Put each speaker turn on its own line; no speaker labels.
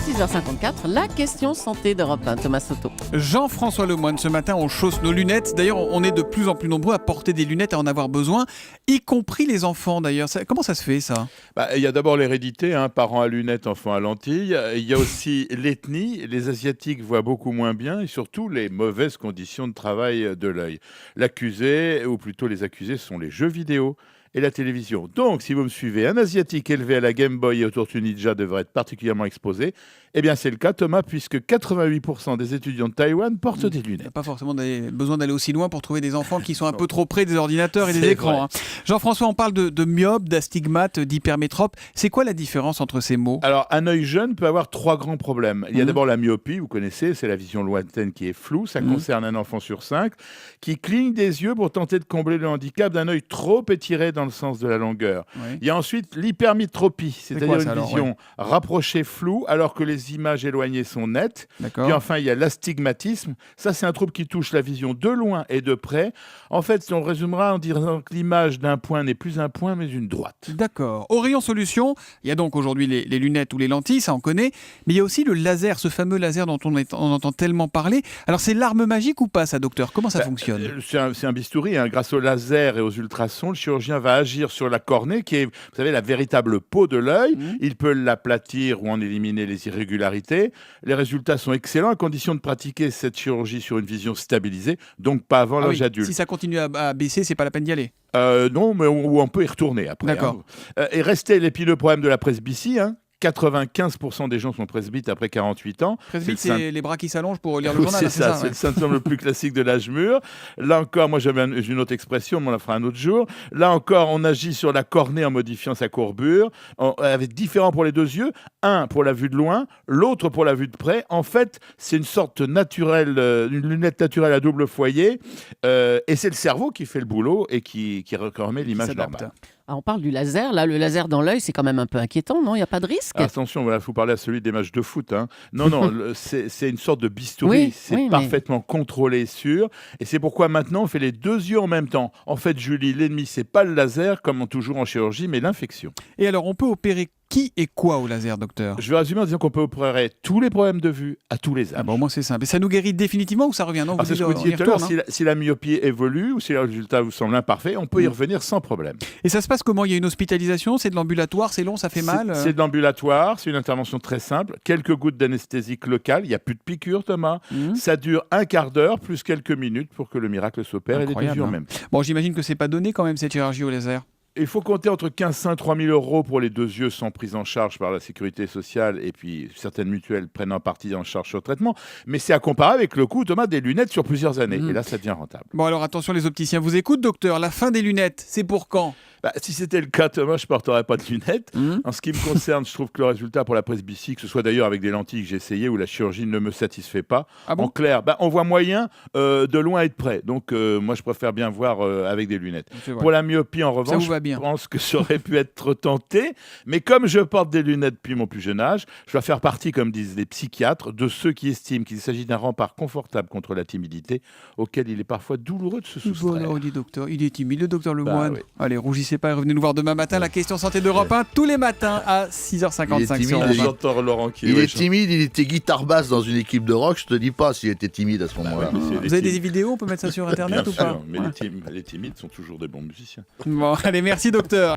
6h54, la question santé d'Europe 1. Thomas Soto.
Jean-François Lemoine, ce matin, on chausse nos lunettes. D'ailleurs, on est de plus en plus nombreux à porter des lunettes, à en avoir besoin, y compris les enfants d'ailleurs. Comment ça se fait ça ?
Il y a d'abord l'hérédité, parents à lunettes, enfants à lentilles. Il y a aussi l'ethnie. Les Asiatiques voient beaucoup moins bien et surtout les mauvaises conditions de travail de l'œil. L'accusé, ou plutôt les accusés, sont les jeux vidéo et la télévision. Donc, si vous me suivez, un Asiatique élevé à la Game Boy et au Tortue Ninja devrait être particulièrement exposé. Eh bien, c'est le cas, Thomas, puisque 88% des étudiants de Taïwan portent des lunettes.
Pas forcément besoin d'aller aussi loin pour trouver des enfants qui sont un peu trop près des ordinateurs et des écrans. Jean-François, on parle de myope, d'astigmate, d'hypermétrope. C'est quoi la différence entre ces mots ?
Alors, un œil jeune peut avoir 3 grands problèmes. Il y a d'abord la myopie, vous connaissez, c'est la vision lointaine qui est floue. Ça concerne un enfant sur 5 qui cligne des yeux pour tenter de combler le handicap d'un œil trop étiré dans le sens de la longueur. Oui. Il y a ensuite l'hypermétropie, c'est-à-dire une vision rapprochée, floue, alors que les images éloignées sont nettes. Puis enfin, il y a l'astigmatisme. Ça, c'est un trouble qui touche la vision de loin et de près. En fait, on résumera en disant que l'image d'un point n'est plus un point, mais une droite.
D'accord. Au rayon solution, il y a donc aujourd'hui les lunettes ou les lentilles, ça on connaît, mais il y a aussi le laser, ce fameux laser dont on entend tellement parler. Alors, c'est l'arme magique ou pas, ça, docteur ? Comment ça fonctionne ?
C'est un bistouri. Grâce au laser et aux ultrasons, le chirurgien va agir sur la cornée, qui est, vous savez, la véritable peau de l'œil. Il peut l'aplatir ou en éliminer les irrégularités. Les résultats sont excellents à condition de pratiquer cette chirurgie sur une vision stabilisée, donc pas avant l'âge adulte.
Si ça continue à baisser, c'est pas la peine d'y aller.
Non, mais on peut y retourner après.
D'accord.
Et restait l'épineux problème de la presbytie. 95% des gens sont presbytes après 48 ans.
Presbyte, c'est les bras qui s'allongent pour lire le journal.
C'est ça, c'est le symptôme le plus classique de l'âge mûr. Là encore, moi j'avais une autre expression, mais on la fera un autre jour. Là encore, on agit sur la cornée en modifiant sa courbure, avec différent pour les deux yeux. Un pour la vue de loin, l'autre pour la vue de près. En fait, c'est une sorte naturelle, une lunette naturelle à double foyer. Et c'est le cerveau qui fait le boulot et qui remet l'image normale.
On parle du laser. Là, le laser dans l'œil, c'est quand même un peu inquiétant, non ? Il n'y a pas de risque ?
Attention, il faut parler à celui des matchs de foot. Non, c'est une sorte de bistouri. C'est parfaitement contrôlé, sûr. Et c'est pourquoi maintenant, on fait les deux yeux en même temps. En fait, Julie, l'ennemi, c'est pas le laser, comme toujours en chirurgie, mais l'infection.
Et alors, on peut opérer qui et quoi au laser, docteur ?
Je vais résumer en disant qu'on peut opérer tous les problèmes de vue à tous les âges.
Au moins c'est simple. Et ça nous guérit définitivement ou ça revient ? Non,
c'est ce que vous disiez tout à l'heure. Si la myopie évolue ou si le résultat vous semble imparfait, on peut y revenir sans problème.
Et ça se passe comment ? Il y a une hospitalisation ? C'est de l'ambulatoire ? C'est long ? Ça fait mal ?
C'est de l'ambulatoire. C'est une intervention très simple. Quelques gouttes d'anesthésique locale. Il n'y a plus de piqûre, Thomas. Ça dure un quart d'heure plus quelques minutes pour que le miracle s'opère. Et les deux yeux en même temps.
Bon, j'imagine que c'est pas donné quand même cette chirurgie au laser.
Il faut compter entre 15 et 3 000 euros pour les deux yeux sans prise en charge par la sécurité sociale et puis certaines mutuelles prennent en partie en charge ce traitement. Mais c'est à comparer avec le coût, Thomas, des lunettes sur plusieurs années. Et là, ça devient rentable.
Bon, alors attention, les opticiens vous écoutent, docteur. La fin des lunettes, c'est pour quand ?
Si c'était le cas, Thomas, je ne porterais pas de lunettes. En ce qui me concerne, je trouve que le résultat pour la presbytie, que ce soit d'ailleurs avec des lentilles que j'ai essayé ou la chirurgie ne me satisfait pas. En clair, on voit moyen de loin et de près. Donc, moi, je préfère bien voir avec des lunettes. Pour la myopie, en revanche, je pense que ça aurait pu être tenté. Mais comme je porte des lunettes depuis mon plus jeune âge, je dois faire partie, comme disent les psychiatres, de ceux qui estiment qu'il s'agit d'un rempart confortable contre la timidité, auquel il est parfois douloureux de se soustraire.
Voilà, on dit docteur, il est timide, le docteur Lemoine. Allez, rougissez pas et revenez nous voir demain matin. La question santé d'Europe 1, tous les matins à 6h55.
Il est timide, il était guitare basse dans une équipe de rock. Je te dis pas s'il était timide à ce moment-là.
Vous avez des vidéos, on peut mettre ça sur Internet ou pas ?
Mais les timides sont toujours des bons musiciens.
Bon, allez, merci docteur.